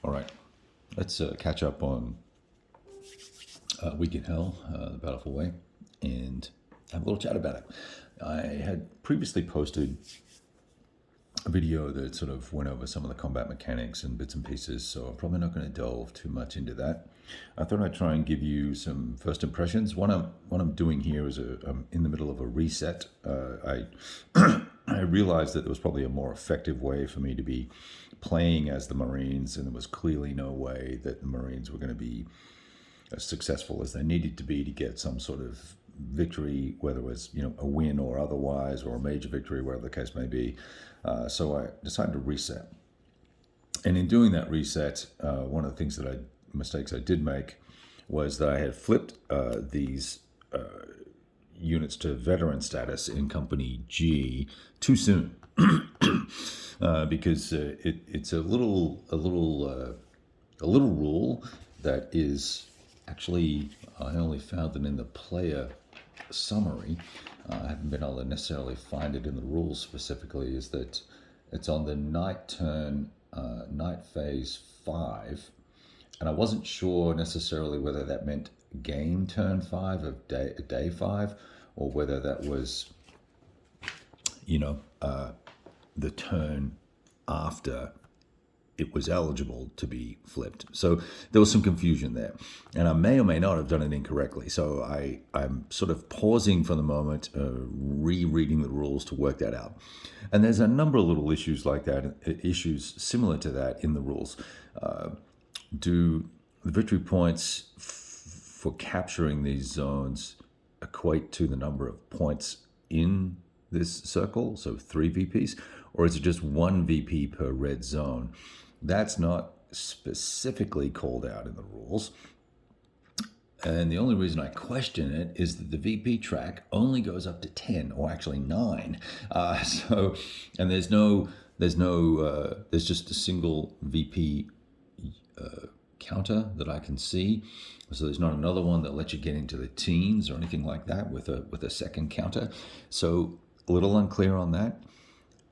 All right, let's catch up on Week in Hell, the Battleful Way, and have a little chat about it. I had previously posted a video that sort of went over some of the combat mechanics and bits and pieces, so I'm probably not going to delve too much into that. I thought I'd try and give you some first impressions. What I'm doing here is I'm in the middle of a reset. I realized that there was probably a more effective way for me to be playing as the Marines, and there was clearly no way that the Marines were going to be as successful as they needed to be to get some sort of victory, whether it was a win or otherwise, or a major victory, whatever the case may be. So I decided to reset. And in doing that reset, one of the mistakes I did make was that I had flipped these units to veteran status in Company G too soon, because it's a little rule that is actually, I only found it in the player summary. I haven't been able to necessarily find it in the rules specifically. Is that it's on the night turn, night phase 5, and I wasn't sure necessarily whether that meant game turn 5 of day 5, or whether that was the turn after it was eligible to be flipped. So there was some confusion there, and I may or may not have done it incorrectly. So I'm sort of pausing for the moment, rereading the rules to work that out. And there's a number of little issues like that, issues similar to that in the rules. Do the victory points for capturing these zones equate to the number of points in this circle, so 3 VPs, or is it just 1 VP per red zone? That's not specifically called out in the rules. And the only reason I question it is that the VP track only goes up to 10, or actually 9. And there's just a single VP counter that I can see. So there's not another one that lets you get into the teens or anything like that with a second counter. So a little unclear on that.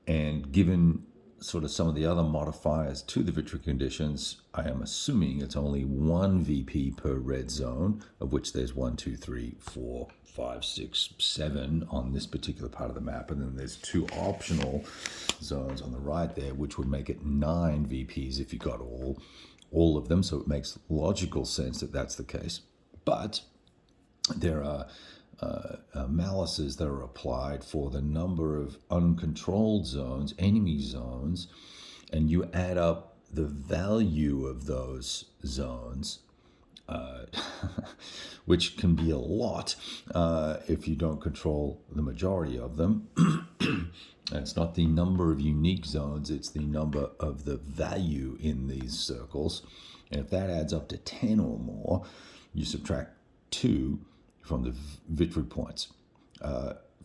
And given sort of some of the other modifiers to the victory conditions, I am assuming it's only 1 VP per red zone, of which there's 1, 2, 3, 4, 5, 6, 7 on this particular part of the map. And then there's 2 optional zones on the right there, which would make it 9 VPs if you got all of them. So it makes logical sense that that's the case. But there are malices that are applied for the number of uncontrolled zones, enemy zones, and you add up the value of those zones, which can be a lot if you don't control the majority of them. And it's not the number of unique zones, it's the number of the value in these circles. And if that adds up to 10 or more, you subtract 2 from the victory points.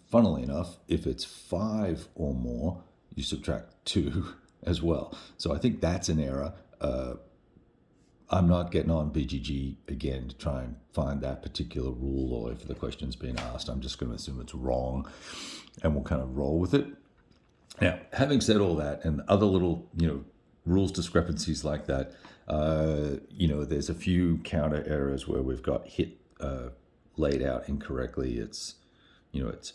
Funnily enough, if it's 5 or more, you subtract 2 as well. So I think that's an error. I'm not getting on BGG again to try and find that particular rule, or if the question's been asked, I'm just going to assume it's wrong, and we'll kind of roll with it. Now, having said all that, and other little, rules discrepancies like that, there's a few counter errors where we've got hit laid out incorrectly. It's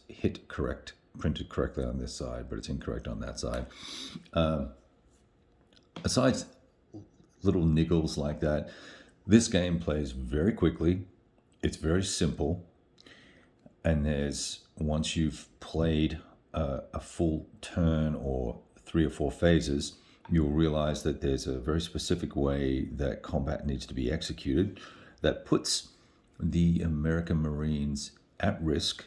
hit correct, printed correctly on this side, but it's incorrect on that side. Aside little niggles like that, this game plays very quickly. It's very simple. And once you've played a full turn or 3 or 4 phases, you'll realize that there's a very specific way that combat needs to be executed that puts the American Marines at risk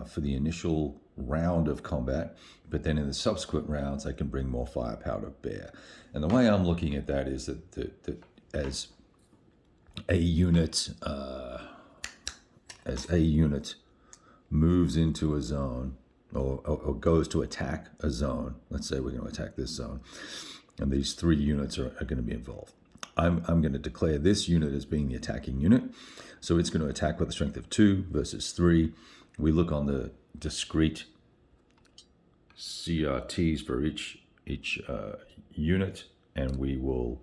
for the initial round of combat, but then in the subsequent rounds, they can bring more firepower to bear. And the way I'm looking at that is that as a unit moves into a zone, or goes to attack a zone, let's say we're going to attack this zone, and these 3 units are going to be involved. I'm going to declare this unit as being the attacking unit. So it's going to attack with a strength of 2 versus 3. We look on the discrete CRTs for each unit, and we will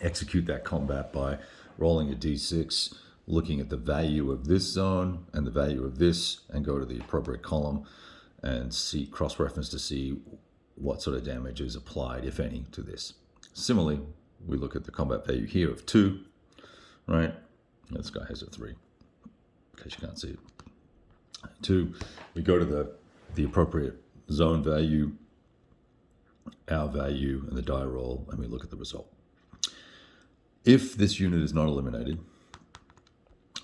execute that combat by rolling a d6, looking at the value of this zone and the value of this, and go to the appropriate column and see cross-reference to see what sort of damage is applied, if any, to this. Similarly, we look at the combat value here of 2, right? This guy has a 3, in case you can't see it. 2, we go to the appropriate zone value, our value, and the die roll, and we look at the result. If this unit is not eliminated,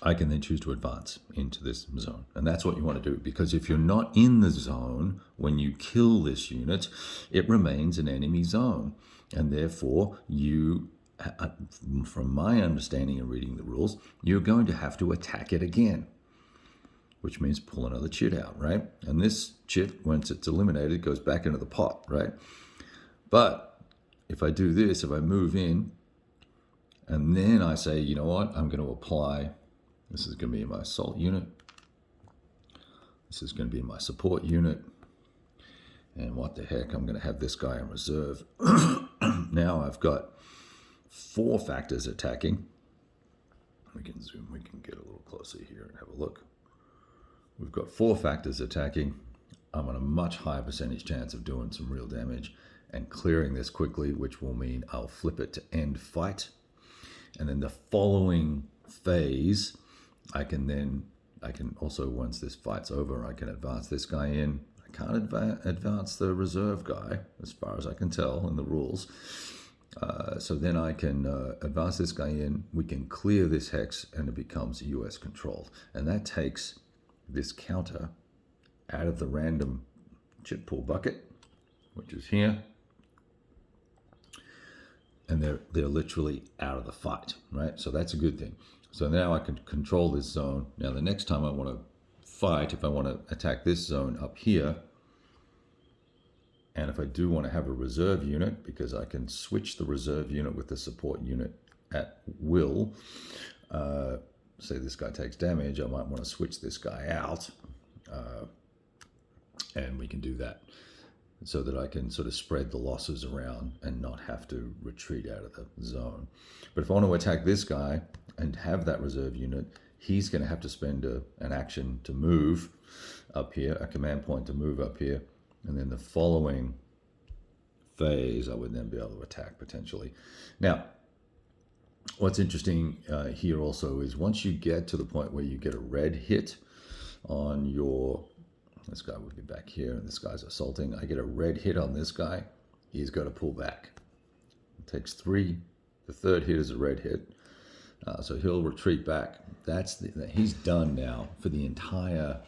I can then choose to advance into this zone. And that's what you want to do, because if you're not in the zone when you kill this unit, it remains an enemy zone. And therefore, you, from my understanding and reading the rules, you're going to have to attack it again, which means pull another chit out, right? And this chit, once it's eliminated, goes back into the pot, right? But if I do this, if I move in, and then I say, you know what, I'm going to apply, this is going to be my assault unit, this is going to be my support unit, and what the heck, I'm going to have this guy in reserve. Now I've got 4 factors attacking. We can zoom, we can get a little closer here and have a look. We've got 4 factors attacking. I'm on a much higher percentage chance of doing some real damage and clearing this quickly, which will mean I'll flip it to end fight. And then the following phase, I can also, once this fight's over, I can advance this guy in. I can't advance the reserve guy, as far as I can tell in the rules. So then I can advance this guy in. We can clear this hex, and it becomes US controlled. And that takes this counter out of the random chip pool bucket, which is here. And they're literally out of the fight, right? So that's a good thing. So now I can control this zone. Now the next time I want to fight, if I want to attack this zone up here, and if I do want to have a reserve unit, because I can switch the reserve unit with the support unit at will, say this guy takes damage, I might want to switch this guy out, and we can do that so that I can sort of spread the losses around and not have to retreat out of the zone. But if I want to attack this guy and have that reserve unit, he's going to have to spend an action to move up here, a command point to move up here, and then the following phase I would then be able to attack potentially. Now, what's interesting here also is once you get to the point where you get a red hit on your, this guy would be back here, and this guy's assaulting. I get a red hit on this guy, he's got to pull back. It takes 3. The 3rd hit is a red hit, so he'll retreat back. He's done now for the entire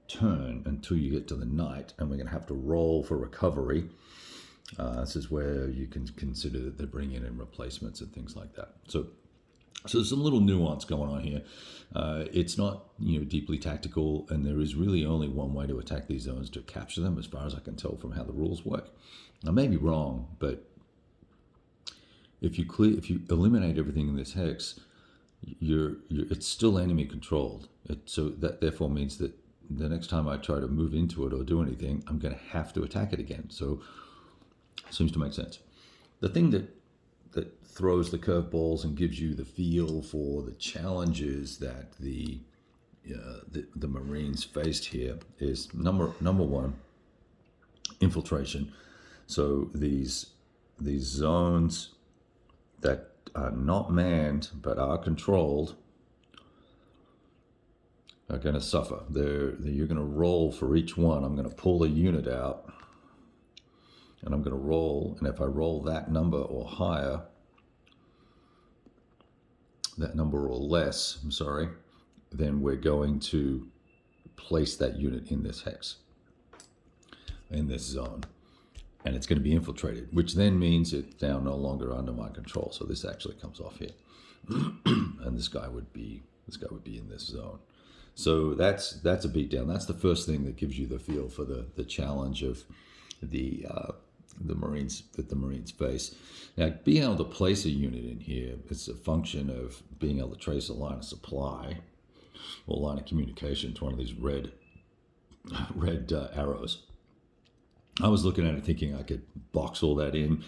turn until you get to the night, and we're going to have to roll for recovery. This is where you can consider that they're bringing in replacements and things like that. So there's some little nuance going on here. It's not deeply tactical, and there is really only one way to attack these zones, to capture them, as far as I can tell from how the rules work. I may be wrong, but if you eliminate everything in this hex, it's still enemy controlled. So that therefore means that the next time I try to move into it or do anything, I'm going to have to attack it again. So it seems to make sense. The thing that throws the curveballs and gives you the feel for the challenges that the Marines faced here is number 1, infiltration. So these zones that are not manned but are controlled are going to suffer. You're going to roll for each one. I'm going to pull a unit out, and I'm going to roll, and if I roll that number or higher, that number or less, then we're going to place that unit in this hex, in this zone, and it's going to be infiltrated, which then means it's now no longer under my control. So this actually comes off here, and this guy would be in this zone. So that's a beatdown. That's the first thing that gives you the feel for the challenge of the Marines that the Marines face. Now, being able to place a unit in here is a function of being able to trace a line of supply or line of communication to one of these red arrows. I was looking at it thinking I could box all that in.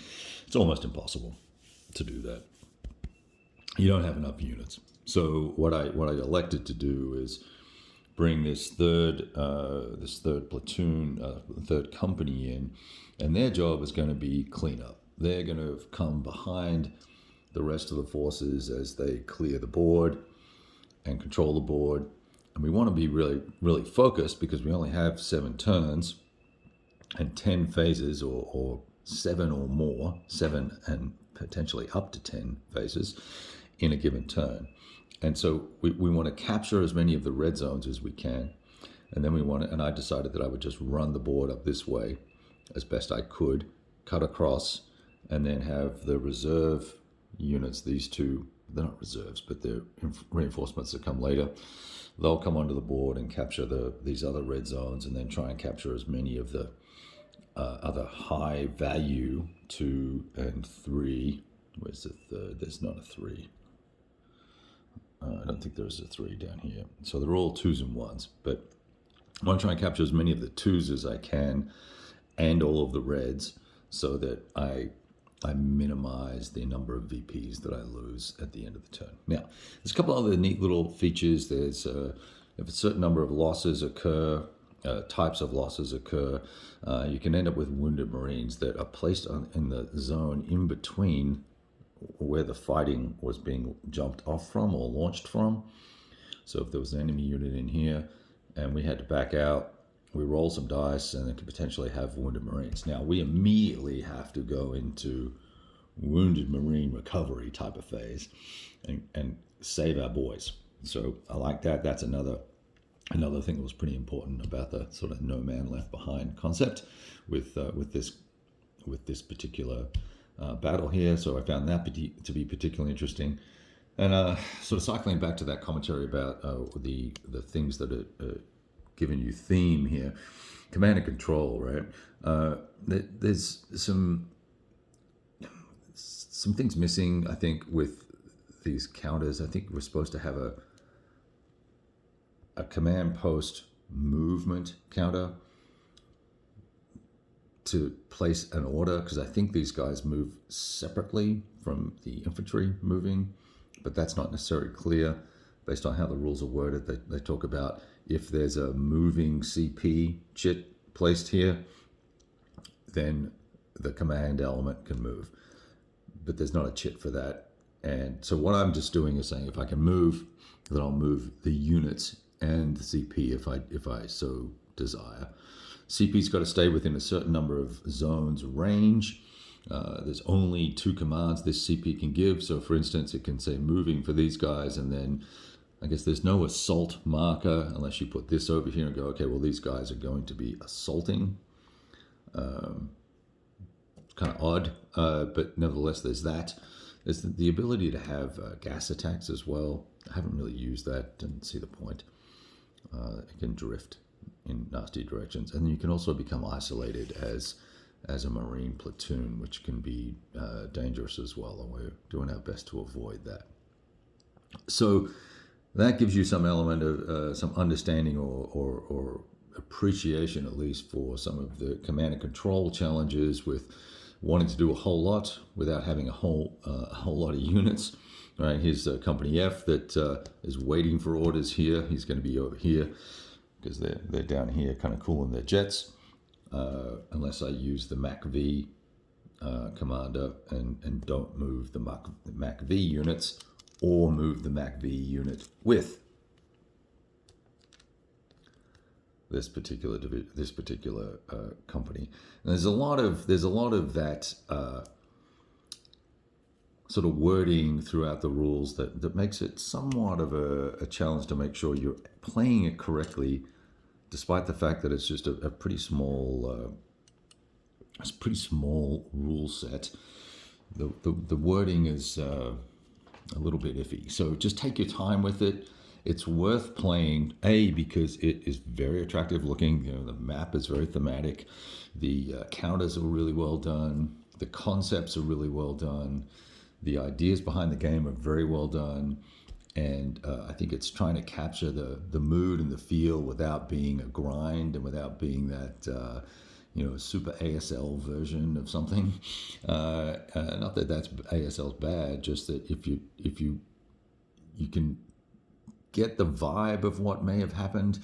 It's almost impossible to do that. You don't have enough units. So what I elected to do is bring this third platoon, third company in, and their job is going to be cleanup. They're going to come behind the rest of the forces as they clear the board and control the board. And we want to be really, really focused because we only have 7 turns and 10 phases, or 7 or more, 7 and potentially up to 10 phases in a given turn. And so we want to capture as many of the red zones as we can. And then and I decided that I would just run the board up this way as best I could, cut across, and then have the reserve units, these two, they're not reserves, but they're reinforcements that come later. They'll come onto the board and capture these other red zones, and then try and capture as many of the other high value 2 and 3. Where's the third? There's not a 3. I don't think there's a 3 down here. So they're all 2s and 1s, but I want to try and capture as many of the 2s as I can and all of the reds, so that I minimize the number of VPs that I lose at the end of the turn. Now, there's a couple other neat little features. There's if a certain number of losses occur, types of losses occur, you can end up with wounded Marines that are placed in the zone in between where the fighting was being jumped off from or launched from. So if there was an enemy unit in here and we had to back out, we roll some dice and it could potentially have wounded Marines. Now we immediately have to go into wounded Marine recovery type of phase and save our boys. So I like that. That's another thing that was pretty important about the sort of no man left behind concept with this particular battle here. So I found that to be particularly interesting. And sort of cycling back to that commentary about the things that are giving you theme here, command and control, right? There's some things missing, I think, with these counters. I think we're supposed to have a command post movement counter to place an order, because I think these guys move separately from the infantry moving, but that's not necessarily clear based on how the rules are worded. They talk about if there's a moving CP chit placed here, then the command element can move, but there's not a chit for that. And so what I'm just doing is saying if I can move, then I'll move the units and the CP if I so desire. CP's got to stay within a certain number of zones range. There's only 2 commands this CP can give. So for instance, it can say moving for these guys, and then I guess there's no assault marker unless you put this over here and go, okay, well, these guys are going to be assaulting. It's kind of odd, but nevertheless, there's that. There's the ability to have gas attacks as well. I haven't really used that, didn't see the point. It can drift in nasty directions. And you can also become isolated as a Marine platoon, which can be dangerous as well, and we're doing our best to avoid that. So that gives you some element of some understanding or appreciation, at least, for some of the command and control challenges with wanting to do a whole lot without having a whole lot of units. Right, here's Company F that is waiting for orders here. He's going to be over here because they're down here kind of cooling their jets, unless I use the MAC-V commander and don't move the MAC-V units, or move the MAC-V unit with this particular company. And there's a lot of that sort of wording throughout the rules that makes it somewhat of a challenge to make sure you're playing it correctly, despite the fact that it's just a pretty small rule set. The wording is a little bit iffy, so just take your time with it. It's worth playing, because it is very attractive looking. You know, the map is very thematic. The counters are really well done. The concepts are really well done. The ideas behind the game are very well done. And I think it's trying to capture the mood and the feel without being a grind and without being that, a super ASL version of something. Not that that's ASL's bad, just that if you can get the vibe of what may have happened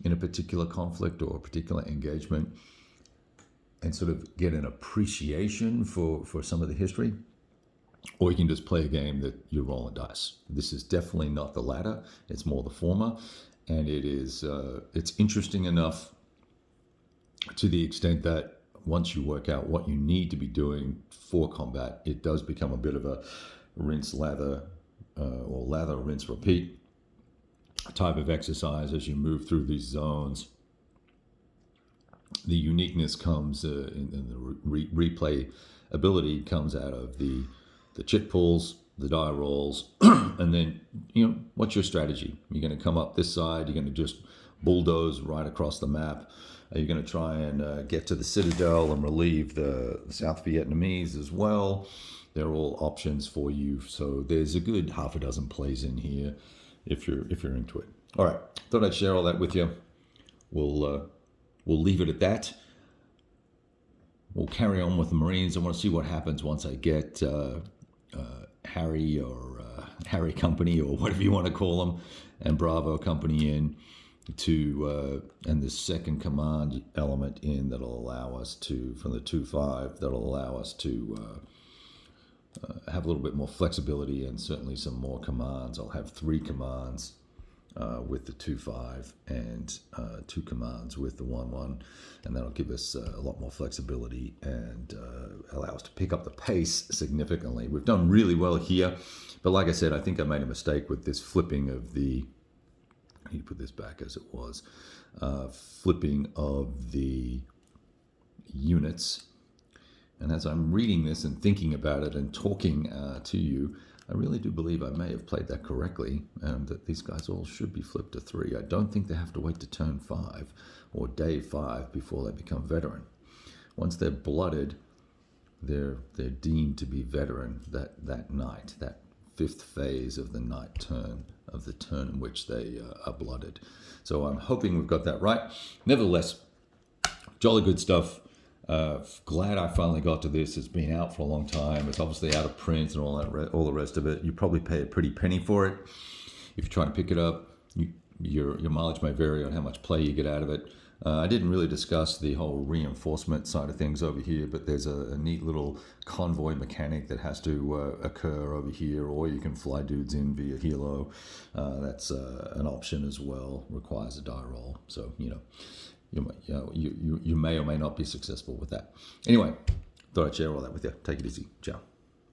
in a particular conflict or a particular engagement, and sort of get an appreciation for some of the history, or you can just play a game that you're rolling dice. This is definitely not the latter. It's more the former, and it's interesting enough to the extent that once you work out what you need to be doing for combat, it does become a bit of a rinse, lather, or lather, rinse, repeat type of exercise as you move through these zones. The uniqueness comes in the replay ability comes out of the chit pulls, the die rolls, and then, what's your strategy? You're going to come up this side, you're going to just bulldoze right across the map. Are you going to try and get to the Citadel and relieve the South Vietnamese as well? They're all options for you. So there's a good half a dozen plays in here if you're into it. All right, thought I'd share all that with you. We'll leave it at that. We'll carry on with the Marines. I want to see what happens once I get Harry or Harry Company, or whatever you want to call them, and Bravo Company in and the second command element in that'll allow us to, from the 2-5, that'll allow us to have a little bit more flexibility and certainly some more commands. I'll have 3 commands with the 2-5 and 2 commands with the 1-1, and that'll give us a lot more flexibility and allow us to pick up the pace significantly. We've done really well here, but like I said, I think I made a mistake with this flipping of the, I need to put this back as it was, flipping of the units. And as I'm reading this and thinking about it and talking to you, I really do believe I may have played that correctly, and that these guys all should be flipped to 3. I don't think they have to wait to turn 5 or day 5 before they become veteran. Once they're blooded, they're deemed to be veteran that night, that 5th phase of the night turn, of the turn in which they are blooded. So I'm hoping we've got that right. Nevertheless, jolly good stuff. Glad I finally got to this. It's been out for a long time. It's obviously out of print and all the rest of it. You probably pay a pretty penny for it. If you're trying to pick it up, your mileage may vary on how much play you get out of it. I didn't really discuss the whole reinforcement side of things over here, but there's a neat little convoy mechanic that has to occur over here, or you can fly dudes in via helo. That's an option as well. Requires a die roll, so you may or may not be successful with that. Anyway, thought I'd share all that with you. Take it easy. Ciao.